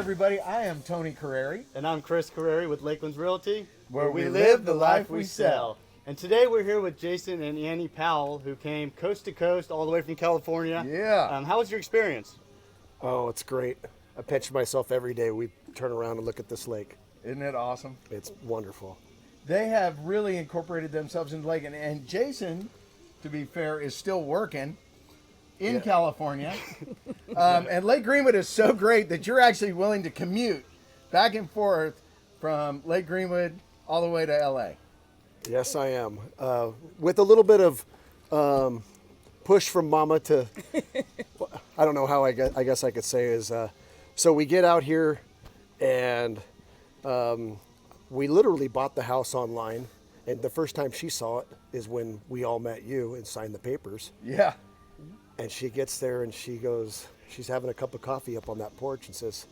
everybody. I am Tony Carreri. And I'm Chris Carreri with Lakeland's Realty, where we live the life we sell. And today we're here with Jason and Annie Powell, who came coast to coast all the way from California. Yeah. How was your experience? Oh, it's great. I pinch myself every day. We turn around and look at this lake. Isn't it awesome? It's wonderful. They have really incorporated themselves into the lake. And Jason, to be fair, is still working in California. And Lake Greenwood is so great that you're actually willing to commute back and forth from Lake Greenwood all the way to LA. Yes, I am. With a little bit of push from Mama to, I don't know how I guess I could say is, so we get out here and we literally bought the house online. And the first time she saw it is when we all met you and signed the papers. Yeah. And she gets there and she goes, she's having a cup of coffee up on that porch and says,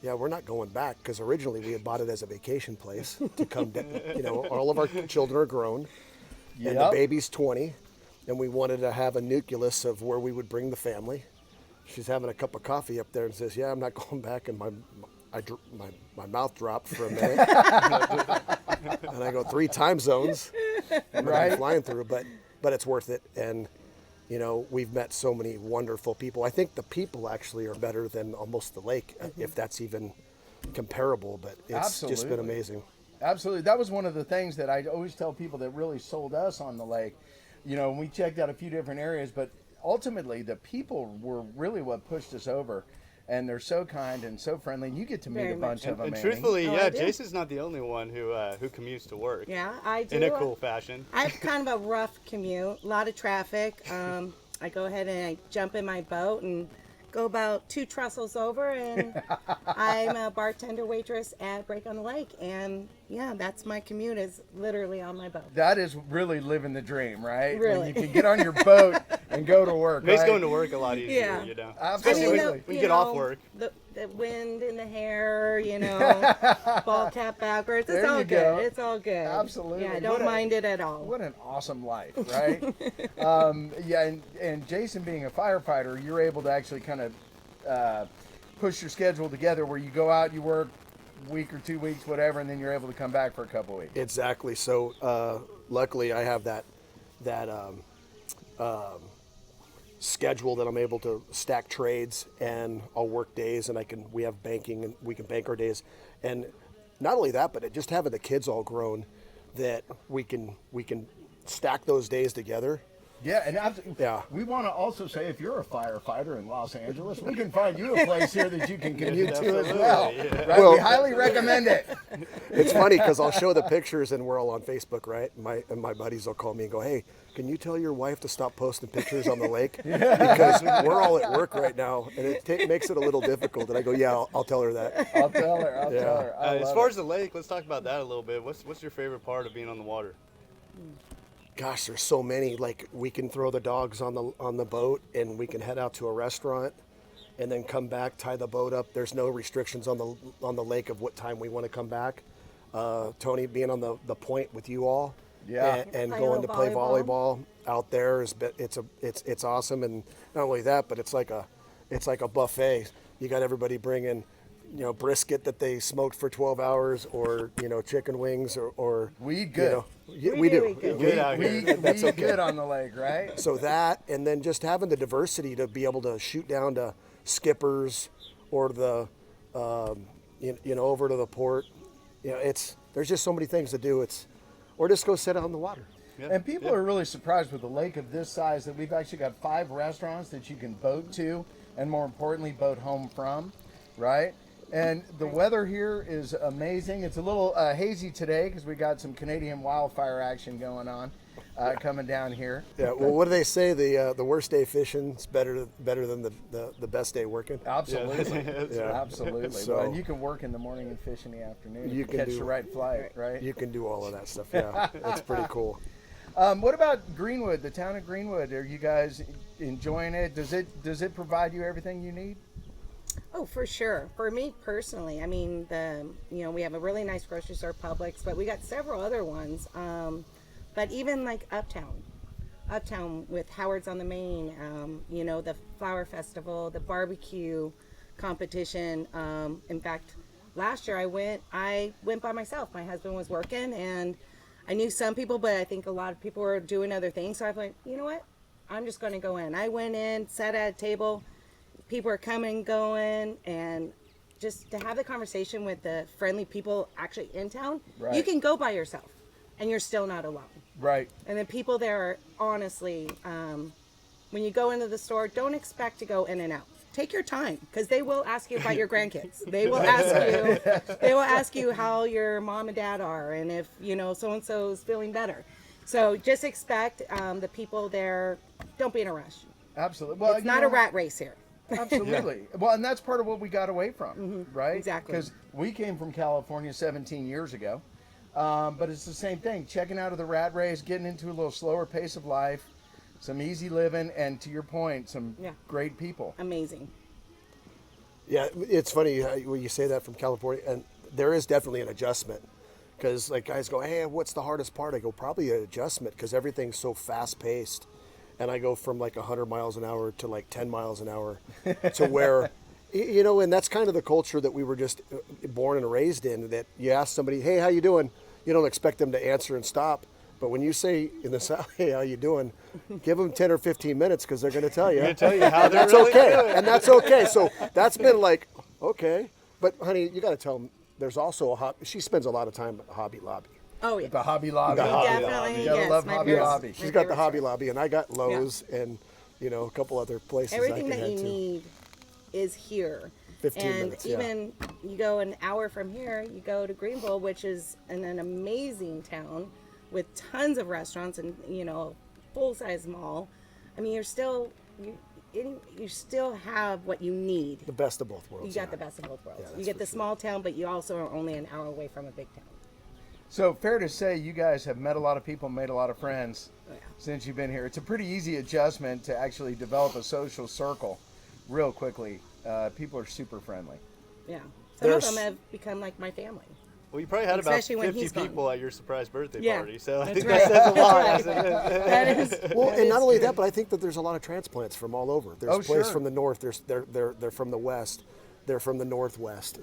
yeah, we're not going back, because originally we had bought it as a vacation place to come, all of our children are grown and the baby's 20, and we wanted to have a nucleus of where we would bring the family. She's having a cup of coffee up there and says, yeah, I'm not going back, and my mouth dropped for a minute. And I go, 3 time zones, right? I'm flying through, but it's worth it. And we've met so many wonderful people. I think the people actually are better than almost the lake, if that's even comparable, but it's just been amazing. Absolutely. That was one of the things that I always tell people that really sold us on the lake. We checked out a few different areas, but ultimately the people were really what pushed us over. And they're so kind and so friendly. And you get to meet a bunch of them. And truthfully, Jason's not the only one who commutes to work. Yeah, I do. In a cool fashion. I have kind of a rough commute, a lot of traffic. I go ahead and I jump in my boat and go about 2 trestles over, and I'm a bartender waitress at Break on the Lake. And yeah, that's my commute, is literally on my boat. That is really living the dream, right? Really. When you can get on your boat and go to work. It makes right? going to work a lot easier, Absolutely. Especially when you get off work. The wind in the hair, ball cap backwards. It's all good. Go. It's all good. Absolutely. Yeah, I don't mind it at all. What an awesome life, right? And Jason being a firefighter, you're able to actually kind of push your schedule together where you go out, you work a week or 2 weeks, whatever, and then you're able to come back for a couple of weeks. Exactly. So luckily I have that schedule that I'm able to stack trades, and I'll work days, and we have banking, and we can bank our days. And not only that, but just having the kids all grown, that we can stack those days together. Yeah, and we want to also say, if you're a firefighter in Los Angeles, we can find you a place here that you can commute to as well. Yeah. Right? Well, we highly recommend it. It's funny because I'll show the pictures, and we're all on Facebook, right? And my buddies will call me and go, hey, can you tell your wife to stop posting pictures on the lake? Because we're all at work right now, and it makes it a little difficult. And I go, yeah, I'll tell her that. I'll tell her. I'll tell her. As far as the lake, let's talk about that a little bit. What's your favorite part of being on the water? Gosh, there's so many. Like, we can throw the dogs on the boat, and we can head out to a restaurant, and then come back, tie the boat up. There's no restrictions on the lake of what time we want to come back. Tony being on the point with you all, and going to play volleyball out there it's awesome. And not only that, but it's like a buffet. You got everybody bringing brisket that they smoked for 12 hours, or chicken wings, or we eat good. We do. That's okay. Good on the lake, right? So that, and then just having the diversity to be able to shoot down to Skippers or the over to the port. There's just so many things to do. Or just go sit out in the water. Yeah. And people are really surprised with a lake of this size that we've actually got 5 restaurants that you can boat to, and more importantly, boat home from, right? And the weather here is amazing. It's a little hazy today because we got some Canadian wildfire action going on coming down here. Yeah. Well, what do they say? The worst day fishing is better than the best day working. Absolutely. Yeah. Absolutely. So, well, you can work in the morning and fish in the afternoon. You can catch the right flight, right? You can do all of that stuff. Yeah. It's pretty cool. What about Greenwood, the town of Greenwood? Are you guys enjoying it? Does it provide you everything you need? Oh, for sure. For me personally, I mean, we have a really nice grocery store, Publix, but we got several other ones. But even like Uptown with Howard's on the Main, the Flower Festival, the barbecue, competition. In fact, last year I went by myself. My husband was working, and I knew some people, but I think a lot of people were doing other things. So I went, you know what? I'm just going to go in. I went in, sat at a table. People are coming, going, and just to have the conversation with the friendly people actually in town. Right. You can go by yourself, and you're still not alone. Right. And the people there are honestly, when you go into the store, don't expect to go in and out. Take your time, because they will ask you about your grandkids. They will ask you how your mom and dad are, and if so and so is feeling better. So just expect the people there. Don't be in a rush. Absolutely. Well, It's not a rat race here. Absolutely. Well, and that's part of what we got away from, right? Exactly. Because we came from California 17 years ago, but it's the same thing. Checking out of the rat race, getting into a little slower pace of life, some easy living, and to your point, some great people. Amazing. Yeah, it's funny when you say that from California, and there is definitely an adjustment. Because like guys go, hey, what's the hardest part? I go, probably an adjustment, because everything's so fast paced. And I go from like 100 miles an hour to like 10 miles an hour to where, and that's kind of the culture that we were just born and raised in, that you ask somebody, hey, how you doing? You don't expect them to answer and stop. But when you say in the South, hey, how you doing? Give them 10 or 15 minutes, because they're going to tell you. They're going to tell you how they're That's really okay. doing. And that's okay. So that's been like, okay. But honey, you got to tell them there's also she spends a lot of time at Hobby Lobby. Oh yeah. The Hobby Lobby. Definitely. You gotta Yes, love my Hobby favorite- Lobby. my She's got the favorite Hobby store. Lobby, and I got Lowe's and a couple other places. Everything I that can you head to. need is here. 15 and minutes, yeah. even you go an hour from here, you go to Greenwood, which is an amazing town with tons of restaurants and full size mall. I mean, you still have what you need. The best of both worlds. You got the best of both worlds. Yeah, you that's get for the sure. small town, but you also are only an hour away from a big town. So fair to say you guys have met a lot of people, made a lot of friends Yeah. since you've been here. It's a pretty easy adjustment to actually develop a social circle real quickly. People are super friendly. Yeah. Some of There's- them have become like my family. Well, you probably had about Especially when 50 he's gone. people at your surprise birthday Yeah, party, so I that's think right. that says a lot. That's right. That is. Well, that and not is only true. that, but I think that there's a lot of transplants from all over. There's Oh, places sure. from the north. They're from the west. They're from the northwest.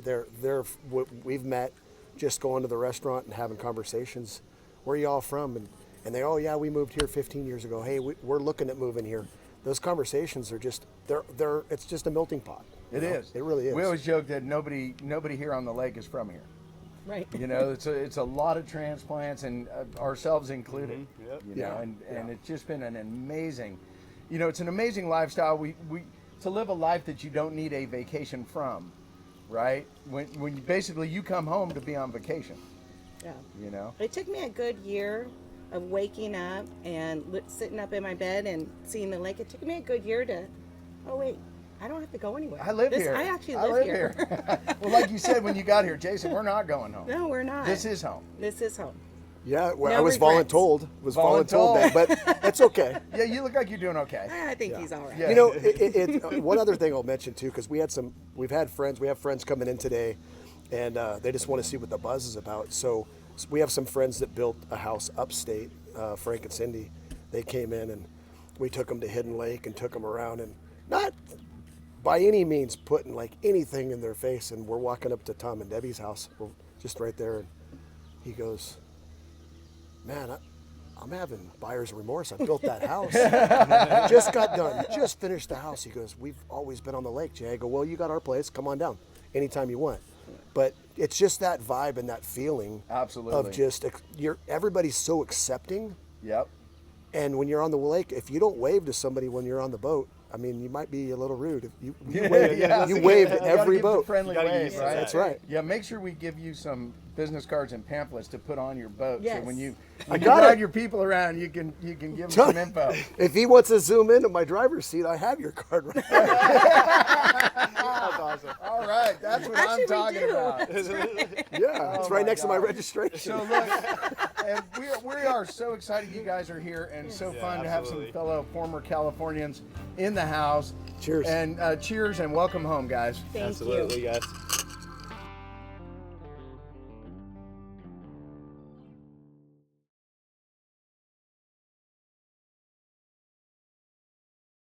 We've met just going to the restaurant and having conversations. Where are y'all from? And they, oh yeah, we moved here 15 years ago. Hey, we're looking at moving here. Those conversations are just it's just a melting pot. It is. It really is. We always joke that nobody here on the lake is from here. Right. It's a lot of transplants, and ourselves included. Yep. And it's just been an amazing, it's an amazing lifestyle. We to live a life that you don't need a vacation from, right? When basically you come home to be on vacation. Yeah. It took me a good year of waking up and sitting up in my bed and seeing the lake. It took me a good year to, oh wait, I don't have to go anywhere. I live here. I actually live here. Well, like you said when you got here, Jason, we're not going home. No, we're not. This is home. This is home. Yeah, well, No I was regrets. voluntold that, but that's okay. Yeah, you look like you're doing okay. I think he's all right. Yeah. One other thing I'll mention too, because we have friends coming in today, and they just want to see what the buzz is about. So we have some friends that built a house upstate, Frank and Cindy. They came in and we took them to Hidden Lake and took them around, and not by any means putting like anything in their face. And we're walking up to Tom and Debbie's house, we're just right there, and he goes, man, I'm having buyer's remorse. I built that house. Just got done. Just finished the house. He goes, we've always been on the lake, Jay. I go, well, you got our place. Come on down anytime you want. But it's just that vibe and that feeling Absolutely. of just, everybody's so accepting. Yep. And when you're on the lake, if you don't wave to somebody when you're on the boat, I mean, you might be a little rude. You wave, Yeah. you wave to You gotta every give the boat. friendly You gotta wave, use right? that. That's right. Yeah, make sure we give you some business cards and pamphlets to put on your boat. Yes. So when you got ride it. your people around, you can give them Tell- some info. If he wants to zoom into my driver's seat, I have your card right there. That's awesome. All right, that's what Actually, I'm talking we do. about. Yeah, it's Oh right my next to my God. registration. So look, and we are so excited you guys are here, and so Yeah, fun to have some absolutely. fellow former Californians in the house. Cheers. And cheers and welcome home, guys. Thank Absolutely, you. guys.